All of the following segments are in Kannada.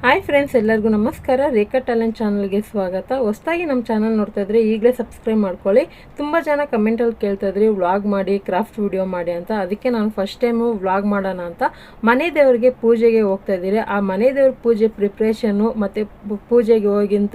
ಹಾಯ್ ಫ್ರೆಂಡ್ಸ್, ಎಲ್ಲರಿಗೂ ನಮಸ್ಕಾರ. ರೇಖಾ ಟ್ಯಾಲೆಂಟ್ ಚಾನಲ್ಗೆ ಸ್ವಾಗತ. ಹೊಸದಾಗಿ ನಮ್ಮ ಚಾನಲ್ ನೋಡ್ತಾ ಇದ್ರೆ ಈಗಲೇ ಸಬ್ಸ್ಕ್ರೈಬ್ ಮಾಡ್ಕೊಳ್ಳಿ. ತುಂಬ ಜನ ಕಮೆಂಟಲ್ಲಿ ಕೇಳ್ತಾ ಇದ್ರಿ ವ್ಲಾಗ್ ಮಾಡಿ, ಕ್ರಾಫ್ಟ್ ವಿಡಿಯೋ ಮಾಡಿ ಅಂತ. ಅದಕ್ಕೆ ನಾನು ಫಸ್ಟ್ ಟೈಮು ವ್ಲಾಗ್ ಮಾಡೋಣ ಅಂತ ಮನೆ ದೇವರಿಗೆ ಪೂಜೆಗೆ ಹೋಗ್ತಾ ಇದ್ದೀರಿ. ಆ ಮನೆ ದೇವ್ರ ಪೂಜೆ ಪ್ರಿಪ್ರೇಷನ್ನು ಮತ್ತು ಪೂಜೆಗೆ ಹೋಗಿಂತ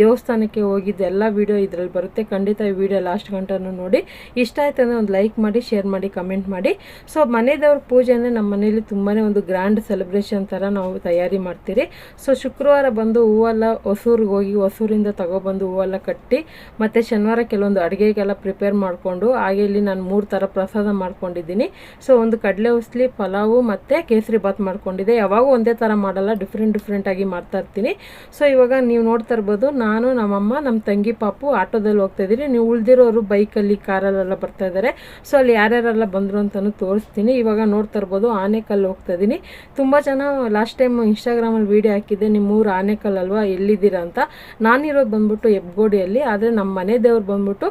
ದೇವಸ್ಥಾನಕ್ಕೆ ಹೋಗಿದ್ದು ಎಲ್ಲ ವೀಡಿಯೋ ಇದರಲ್ಲಿ ಬರುತ್ತೆ. ಖಂಡಿತ ಈ ವಿಡಿಯೋ ಲಾಸ್ಟ್ ಗಂಟನೂ ನೋಡಿ. ಇಷ್ಟ ಆಯ್ತು ಅಂದರೆ ಒಂದು ಲೈಕ್ ಮಾಡಿ, ಶೇರ್ ಮಾಡಿ, ಕಮೆಂಟ್ ಮಾಡಿ. ಸೊ ಮನೆ ದೇವ್ರ ಪೂಜೆ ಅಂದರೆ ನಮ್ಮ ಮನೇಲಿ ತುಂಬಾ ಒಂದು ಗ್ರ್ಯಾಂಡ್ ಸೆಲೆಬ್ರೇಷನ್ ಥರ ನಾವು ತಯಾರಿ ಮಾಡ್ತೀರಿ. ಸೊ ಶುಕ್ರವಾರ ಬಂದು ಹೂವೆಲ್ಲ ಹೊಸೂರಿಗೆ ಹೋಗಿ ಹೊಸೂರಿಂದ ತಗೊಬಂದು ಹೂವೆಲ್ಲ ಕಟ್ಟಿ, ಮತ್ತು ಶನಿವಾರ ಕೆಲವೊಂದು ಅಡುಗೆಗೆಲ್ಲ ಪ್ರಿಪೇರ್ ಮಾಡಿಕೊಂಡು, ಹಾಗೆ ಇಲ್ಲಿ ನಾನು 3 ಥರ ಪ್ರಸಾದ ಮಾಡ್ಕೊಂಡಿದ್ದೀನಿ. ಸೊ ಒಂದು ಕಡಲೆ ಉಸ್ಲಿ, ಪಲಾವು ಮತ್ತು ಕೇಸರಿ ಬಾತ್ ಮಾಡ್ಕೊಂಡಿದ್ದೆ. ಯಾವಾಗೂ ಒಂದೇ ಥರ ಮಾಡಲ್ಲ, ಡಿಫ್ರೆಂಟಾಗಿ ಮಾಡ್ತಾ ಇರ್ತೀನಿ. ಸೊ ಇವಾಗ ನೀವು ನೋಡ್ತಾ ಇರ್ಬೋದು, ನಾನು ನಮ್ಮಮ್ಮ ನಮ್ಮ ತಂಗಿ ಪಾಪು ಆಟೋದಲ್ಲಿ ಹೋಗ್ತಾ ಇದ್ದೀರಿ. ನೀವು ಉಳಿದಿರೋರು ಬೈಕಲ್ಲಿ, ಕಾರಲ್ಲೆಲ್ಲ ಬರ್ತಾ ಇದ್ದಾರೆ. ಸೊ ಅಲ್ಲಿ ಯಾರ್ಯಾರೆಲ್ಲ ಬಂದರು ಅಂತಲೂ ತೋರಿಸ್ತೀನಿ. ಇವಾಗ ನೋಡ್ತಾ ಇರ್ಬೋದು, ಆನೆಕಲ್ಲು ಹೋಗ್ತಾ ಇದ್ದೀನಿ. ತುಂಬ ಜನ ಲಾಸ್ಟ್ ಟೈಮ್ ಇನ್ಸ್ಟಾಗ್ರಾಮಲ್ಲಿ ವೀಡಿಯೋ ಹಾಕಿದ್ದೆ, ನಿಮ್ಮೂರು ಆನೆಕಲ್ ಅಲ್ವಾ, ಎಲ್ಲಿದ್ದೀರಾ ಅಂತ. ನಾನಿರೋದು ಬಂದ್ಬಿಟ್ಟು ಹೆಬ್ಗೋಡಿಯಲ್ಲಿ, ಆದರೆ ನಮ್ಮ ಮನೆ ದೇವ್ರು ಬಂದ್ಬಿಟ್ಟು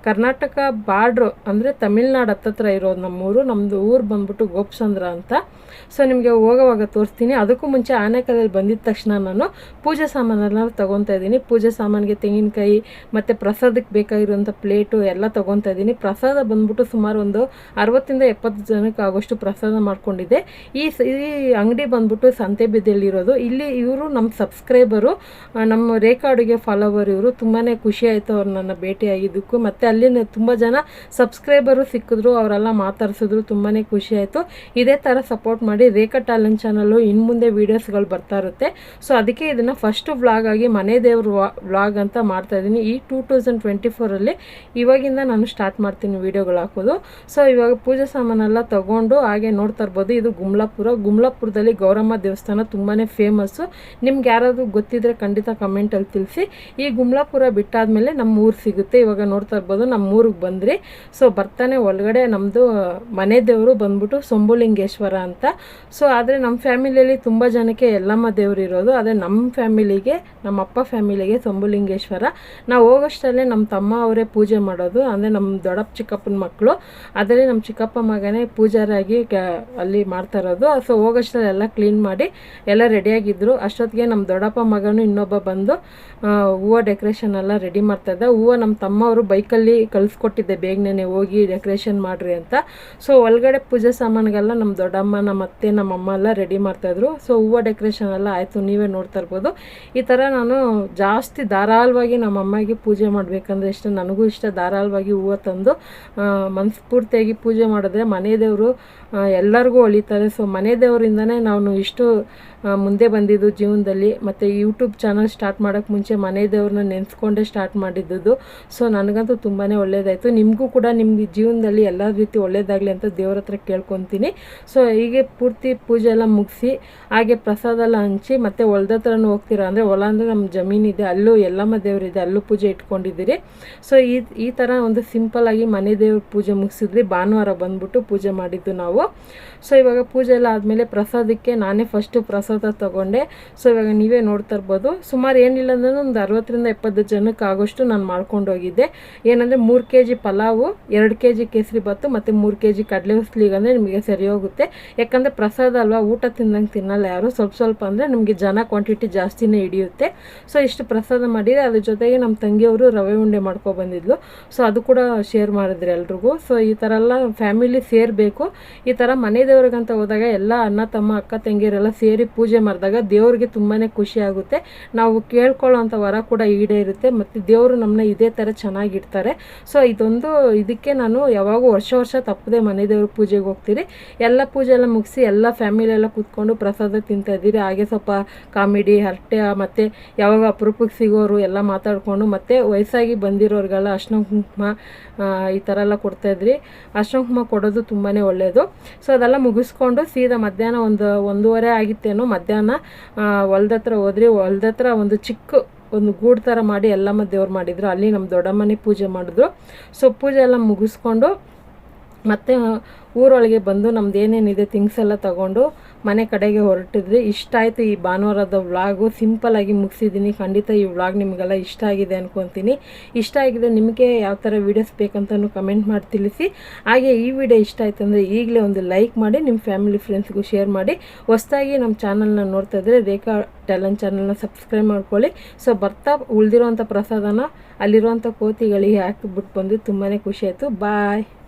ಕರ್ನಾಟಕ ಬಾರ್ಡ್ರು ಅಂದರೆ ತಮಿಳ್ನಾಡು ಹತ್ತತ್ರ ಇರೋದು ನಮ್ಮೂರು. ನಮ್ಮದು ಊರು ಬಂದ್ಬಿಟ್ಟು ಗೋಪ್ಸಂದ್ರ ಅಂತ. ಸೊ ನಿಮಗೆ ಹೋಗೋವಾಗ ತೋರಿಸ್ತೀನಿ. ಅದಕ್ಕೂ ಮುಂಚೆ ಆನೆಕಲ್ಲಲ್ಲಿ ಬಂದಿದ್ದ ತಕ್ಷಣ ನಾನು ಪೂಜೆ ಸಾಮಾನೆಲ್ಲ ತೊಗೊತಾ ಇದ್ದೀನಿ. ಪೂಜೆ ಸಾಮಾನಿಗೆ ತೆಂಗಿನಕಾಯಿ ಮತ್ತು ಪ್ರಸಾದಕ್ಕೆ ಬೇಕಾಗಿರುವಂಥ ಪ್ಲೇಟು ಎಲ್ಲ ತೊಗೊತಾ ಇದ್ದೀನಿ. ಪ್ರಸಾದ ಬಂದ್ಬಿಟ್ಟು ಸುಮಾರು ಒಂದು 60-70 ಜನಕ್ಕೆ ಆಗೋಷ್ಟು ಪ್ರಸಾದ ಮಾಡ್ಕೊಂಡಿದ್ದೆ. ಈ ಅಂಗಡಿ ಬಂದ್ಬಿಟ್ಟು ಸಂತೆಬೆದ್ದೆಯಲ್ಲಿರೋದು. ಇಲ್ಲಿ ಇವರು ನಮ್ಮ ಸಬ್ಸ್ಕ್ರೈಬರು, ನಮ್ಮ ರೇಖಾ ಅಡುಗೆ ಫಾಲೋವರ್. ಇವರು ತುಂಬಾ ಖುಷಿ ಆಯಿತು ಅವ್ರು ನನ್ನ ಭೇಟಿಯಾಗಿದ್ದಕ್ಕೂ. ಮತ್ತು ಅಲ್ಲಿನ ತುಂಬ ಜನ ಸಬ್ಸ್ಕ್ರೈಬರು ಸಿಕ್ಕಿದ್ರು, ಅವರೆಲ್ಲ ಮಾತಾಡ್ಸಿದ್ರು. ತುಂಬಾ ಖುಷಿ ಆಯಿತು. ಇದೇ ಥರ ಸಪೋರ್ಟ್ ಮಾಡಿ. ರೇಖಾ ಟ್ಯಾಲೆಂಟ್ ಚಾನಲ್ಲು ಇನ್ನು ಮುಂದೆ ವೀಡಿಯೋಸ್ಗಳು ಬರ್ತಾ ಇರುತ್ತೆ. ಸೊ ಅದಕ್ಕೆ ಇದನ್ನು ಫಸ್ಟು ವ್ಲಾಗ್ ಆಗಿ ಮನೆ ದೇವ್ರ ವ್ಲಾಗ್ ಅಂತ ಮಾಡ್ತಾಯಿದ್ದೀನಿ. ಈ 2024ಅಲ್ಲಿ ಇವಾಗಿಂದ ನಾನು ಸ್ಟಾರ್ಟ್ ಮಾಡ್ತೀನಿ ವೀಡಿಯೋಗಳು ಹಾಕೋದು. ಸೊ ಇವಾಗ ಪೂಜೆ ಸಾಮಾನೆಲ್ಲ ತೊಗೊಂಡು, ಹಾಗೆ ನೋಡ್ತಾ ಇರ್ಬೋದು, ಇದು ಗುಮ್ಲಾಪುರದಲ್ಲಿ ಗೌರಮ್ಮ ದೇವಸ್ಥಾನ ತುಂಬಾ ಫೇಮಸ್ಸು. ನಿಮ್ಗೆ ಯಾರಾದರೂ ಗೊತ್ತಿದ್ರೆ ಖಂಡಿತ ಕಮೆಂಟಲ್ಲಿ ತಿಳಿಸಿ. ಈ ಗುಮ್ಲಾಪುರ ಬಿಟ್ಟಾದಮೇಲೆ ನಮ್ಮ ಊರು ಸಿಗುತ್ತೆ. ಇವಾಗ ನೋಡ್ತಾ ಇರ್ಬೋದು, ನಮ್ಮ ಊರಿಗೆ ಬಂದ್ರಿ. ಸೊ ಬರ್ತಾನೆ ಒಳಗಡೆ ನಮ್ಮದು ಮನೆ ದೇವರು ಬಂದ್ಬಿಟ್ಟು ಸೊಂಬುಲಿಂಗೇಶ್ವರ ಅಂತ. ಸೊ ಆದರೆ ನಮ್ಮ ಫ್ಯಾಮಿಲಿಯಲ್ಲಿ ತುಂಬ ಜನಕ್ಕೆ ಯಲ್ಲಮ್ಮ ದೇವರು ಇರೋದು. ಆದರೆ ನಮ್ಮ ಫ್ಯಾಮಿಲಿಗೆ, ನಮ್ಮ ಅಪ್ಪ ಫ್ಯಾಮಿಲಿಗೆ ಸೊಂಬುಲಿಂಗೇಶ್ವರ. ನಾವು ಹೋಗೋಷ್ಟಲ್ಲೇ ನಮ್ಮ ತಮ್ಮ ಅವರೇ ಪೂಜೆ ಮಾಡೋದು. ಅಂದರೆ ನಮ್ಮ ದೊಡ್ಡಪ್ಪ ಚಿಕ್ಕಪ್ಪನ ಮಕ್ಕಳು, ಅದರಲ್ಲಿ ನಮ್ಮ ಚಿಕ್ಕಪ್ಪ ಮಗನೇ ಪೂಜಾರಾಗಿ ಅಲ್ಲಿ ಮಾಡ್ತಾ ಇರೋದು. ಸೊ ಹೋಗೋಷ್ಟರಲ್ಲಿ ಎಲ್ಲ ಕ್ಲೀನ್ ಮಾಡಿ ಎಲ್ಲ ರೆಡಿಯಾಗಿದ್ದರು. ಅಷ್ಟೊತ್ತಿಗೆ ನಮ್ಮ ದೊಡ್ಡಪ್ಪ ಮಗನೂ ಇನ್ನೊಬ್ಬ ಬಂದು ಹೂವು ಡೆಕೋರೇಷನ್ ಎಲ್ಲ ರೆಡಿ ಮಾಡ್ತಾಯಿದ್ದ. ಹೂವು ನಮ್ಮ ತಮ್ಮವರು ಬೈಕಲ್ಲಿ ಕಳಿಸ್ಕೊಟ್ಟಿದ್ದೆ, ಬೇಗನೆ ಹೋಗಿ ಡೆಕೋರೇಷನ್ ಮಾಡಿರಿ ಅಂತ. ಸೊ ಒಳಗಡೆ ಪೂಜೆ ಸಾಮಾನುಗೆಲ್ಲ ನಮ್ಮ ದೊಡ್ಡಮ್ಮ, ನಮ್ಮ ಅತ್ತೆ, ನಮ್ಮ ಅಮ್ಮ ಎಲ್ಲ ರೆಡಿ ಮಾಡ್ತಾಯಿದ್ರು. ಸೊ ಹೂವು ಡೆಕೋರೇಷನ್ ಎಲ್ಲ ಆಯಿತು, ನೀವೇ ನೋಡ್ತಾ ಇರ್ಬೋದು. ಈ ಥರ ನಾನು ಜಾಸ್ತಿ ಧಾರಾಳವಾಗಿ ನಮ್ಮ ಅಮ್ಮಗೆ ಪೂಜೆ ಮಾಡಬೇಕಂದ್ರೆ ಇಷ್ಟ, ನನಗೂ ಇಷ್ಟ. ಧಾರಾಳವಾಗಿ ಹೂವು ತಂದು ಮನಸ್ಫೂರ್ತಿಯಾಗಿ ಪೂಜೆ ಮಾಡಿದ್ರೆ ಮನೆ ದೇವರು ಎಲ್ಲರಿಗೂ ಒಲಿತಾರೆ. ಸೊ ಮನೆ ದೇವರಿಂದನೇ ನಾನು ಇಷ್ಟು ಮುಂದೆ ಬಂದಿದ್ದು ಜೀವನದಲ್ಲಿ. ಮತ್ತು ಯೂಟ್ಯೂಬ್ ಚಾನಲ್ ಸ್ಟಾರ್ಟ್ ಮಾಡೋಕ್ಕೆ ಮುಂಚೆ ಮನೆ ದೇವ್ರನ್ನ ನೆನೆಸ್ಕೊಂಡೇ ಸ್ಟಾರ್ಟ್ ಮಾಡಿದ್ದು. ಸೊ ನನಗಂತೂ ತುಂಬಾ ಒಳ್ಳೆಯದಾಯಿತು. ನಿಮಗೂ ಕೂಡ ನಿಮ್ಮ ಜೀವನದಲ್ಲಿ ಎಲ್ಲ ರೀತಿ ಒಳ್ಳೆಯದಾಗಲಿ ಅಂತ ದೇವ್ರ ಹತ್ರ ಕೇಳ್ಕೊತೀನಿ. ಸೊ ಹೀಗೆ ಪೂರ್ತಿ ಪೂಜೆ ಎಲ್ಲ ಮುಗಿಸಿ, ಹಾಗೆ ಪ್ರಸಾದ ಎಲ್ಲ ಹಂಚಿ, ಮತ್ತು ಹೊಲ್ದ ಹತ್ರನೂ ಹೋಗ್ತೀರ. ಅಂದರೆ ಹೊಲ ಅಂದರೆ ನಮ್ಮ ಜಮೀನಿದೆ, ಅಲ್ಲೂ ಯಲ್ಲಮ್ಮ ದೇವರಿದೆ, ಅಲ್ಲೂ ಪೂಜೆ ಇಟ್ಕೊಂಡಿದ್ದೀರಿ. ಸೊ ಈ ಥರ ಒಂದು ಸಿಂಪಲ್ಲಾಗಿ ಮನೆ ದೇವ್ರ ಪೂಜೆ ಮುಗಿಸಿದ್ರಿ. ಭಾನುವಾರ ಬಂದ್ಬಿಟ್ಟು ಪೂಜೆ ಮಾಡಿದ್ದು ನಾವು. ಸೊ ಇವಾಗ ಪೂಜೆ ಎಲ್ಲ ಆದಮೇಲೆ ಪ್ರಸಾದಕ್ಕೆ ನಾನೇ ಫಸ್ಟು ಪ್ರಸಾದ ತೊಗೊಂಡೆ. ಸೊ ಇವಾಗ ನೀವೇ ನೋಡ್ತಾ ಇರ್ಬೋದು, ಸುಮಾರು ಏನಿಲ್ಲ ಅಂದ್ರೆ ಒಂದು 60-70 ಜನಕ್ಕೆ ಆಗೋಷ್ಟು ನಾನು ಮಾಡ್ಕೊಂಡು ಹೋಗಿದ್ದೆ. ಏನಂದರೆ 3 kg ಪಲಾವು, 2 kg ಕೇಸರಿ ಬಾತು ಮತ್ತು 3 kg ಕಡಲೆ ಉಸ್ಲಿಗಂದರೆ ನಿಮಗೆ ಸರಿ ಹೋಗುತ್ತೆ. ಯಾಕಂದರೆ ಪ್ರಸಾದ ಅಲ್ವಾ, ಊಟ ತಿಂದಂಗೆ ತಿನ್ನಲ್ಲ ಯಾರು. ಸ್ವಲ್ಪ ಅಂದರೆ ನಿಮಗೆ ಜನ ಕ್ವಾಂಟಿಟಿ ಜಾಸ್ತಿನೇ ಹಿಡಿಯುತ್ತೆ. ಸೊ ಇಷ್ಟು ಪ್ರಸಾದ ಮಾಡಿದೆ. ಅದ್ರ ಜೊತೆಗೆ ನಮ್ಮ ತಂಗಿಯವರು ರವೆ ಉಂಡೆ ಮಾಡ್ಕೊಬಂದಿದ್ಲು. ಸೊ ಅದು ಕೂಡ ಶೇರ್ ಮಾಡಿದ್ರು ಎಲ್ರಿಗೂ. ಸೊ ಈ ಥರ ಎಲ್ಲ ಫ್ಯಾಮಿಲಿ ಸೇರಬೇಕು. ಈ ಥರ ಮನೆ ದೇವ್ರಿಗಂತ ಹೋದಾಗ ಎಲ್ಲ ಅಣ್ಣ ತಮ್ಮ ಅಕ್ಕ ತಂಗಿಯರೆಲ್ಲ ಸೇರಿ ಪೂಜೆ ಮಾಡಿದಾಗ ದೇವ್ರಿಗೆ ತುಂಬಾ ಖುಷಿ ಆಗುತ್ತೆ. ನಾವು ಕೇಳ್ಕೊಳ್ಳೋ ಅಂಥ ವರ ಕೂಡ ಈಡೇರುತ್ತೆ. ಮತ್ತು ದೇವರು ನಮ್ಮನ್ನ ಇದೇ ಥರ ಚೆನ್ನಾಗಿಡ್ತಾರೆ. ಸೊ ಇದಕ್ಕೆ ನಾನು ಯಾವಾಗೂ ವರ್ಷ ತಪ್ಪದೆ ಮನೆ ದೇವ್ರ ಪೂಜೆಗೆ ಹೋಗ್ತೀರಿ. ಎಲ್ಲ ಪೂಜೆ ಎಲ್ಲ ಮುಗಿಸಿ ಎಲ್ಲ ಫ್ಯಾಮಿಲಿ ಎಲ್ಲ ಕೂತ್ಕೊಂಡು ಪ್ರಸಾದ ತಿಂತಾಯಿದ್ದೀರಿ. ಹಾಗೆ ಸ್ವಲ್ಪ ಕಾಮಿಡಿ, ಹರಟೆ, ಮತ್ತು ಯಾವಾಗ ಅಪರೂಪಕ್ಕೆ ಸಿಗೋರು ಎಲ್ಲ ಮಾತಾಡಿಕೊಂಡು, ಮತ್ತು ವಯಸ್ಸಾಗಿ ಬಂದಿರೋರಿಗೆಲ್ಲ ಅರ್ಶಿನ ಕುಂಕುಮ ಈ ಥರ ಎಲ್ಲ ಕೊಡ್ತಾಯಿದ್ರಿ. ಅರ್ಶಿನ ಕುಂಕುಮ ಕೊಡೋದು ತುಂಬಾ ಒಳ್ಳೆಯದು. ಸೊ ಅದೆಲ್ಲ ಮುಗಿಸ್ಕೊಂಡು ಸೀದಾ ಮಧ್ಯಾಹ್ನ 1:30 ಆಗಿತ್ತೇನೋ, ಮಧ್ಯಾಹ್ನ ಹೊಲ್ದತ್ರ ಹೋದ್ರಿ. ಹೊಲ್ದತ್ರ ಒಂದು ಚಿಕ್ಕ ಗೂಡು ಥರ ಮಾಡಿ ಎಲ್ಲಮ್ಮ ದೇವ್ರು ಮಾಡಿದ್ರು. ಅಲ್ಲಿ ನಮ್ಮ ದೊಡ್ಡಮ್ಮನೇ ಪೂಜೆ ಮಾಡಿದ್ರು. ಸೊ ಪೂಜೆ ಎಲ್ಲ ಮುಗಿಸ್ಕೊಂಡು ಮತ್ತು ಊರೊಳಗೆ ಬಂದು ನಮ್ದು ಏನೇನಿದೆ ಥಿಂಗ್ಸ್ ಎಲ್ಲ ತೊಗೊಂಡು ಮನೆ ಕಡೆಗೆ ಹೊರಟಿದ್ರಿ. ಇಷ್ಟ ಆಯಿತು ಈ ಭಾನುವಾರದ ವ್ಲಾಗು, ಸಿಂಪಲ್ಲಾಗಿ ಮುಗಿಸಿದ್ದೀನಿ. ಖಂಡಿತ ಈ ವ್ಲಾಗ್ ನಿಮಗೆಲ್ಲ ಇಷ್ಟ ಆಗಿದೆ ಅನ್ಕೊತೀನಿ. ಇಷ್ಟ ಆಗಿದೆ, ನಿಮಗೆ ಯಾವ ಥರ ವೀಡಿಯೋಸ್ ಬೇಕಂತಲೂ ಕಮೆಂಟ್ ಮಾಡಿ ತಿಳಿಸಿ. ಹಾಗೆ ಈ ವಿಡಿಯೋ ಇಷ್ಟ ಆಯಿತು ಅಂದರೆ ಈಗಲೇ ಒಂದು ಲೈಕ್ ಮಾಡಿ ನಿಮ್ಮ ಫ್ಯಾಮಿಲಿ ಫ್ರೆಂಡ್ಸ್ಗೂ ಶೇರ್ ಮಾಡಿ. ಹೊಸದಾಗಿ ನಮ್ಮ ಚಾನಲ್ನ ನೋಡ್ತಾ ಇದ್ದರೆ ರೇಖಾ ಟ್ಯಾಲೆಂಟ್ ಚಾನಲ್ನ ಸಬ್ಸ್ಕ್ರೈಬ್ ಮಾಡ್ಕೊಳ್ಳಿ. ಸೊ ಬರ್ತಾ ಉಳಿದಿರೋಂಥ ಪ್ರಸಾದನ ಅಲ್ಲಿರುವಂಥ ಕೋತಿಗಳಿಗೆ ಹಾಕಿಬಿಟ್ಟು ಬಂದು ತುಂಬಾ ಖುಷಿ ಆಯಿತು. ಬಾಯ್.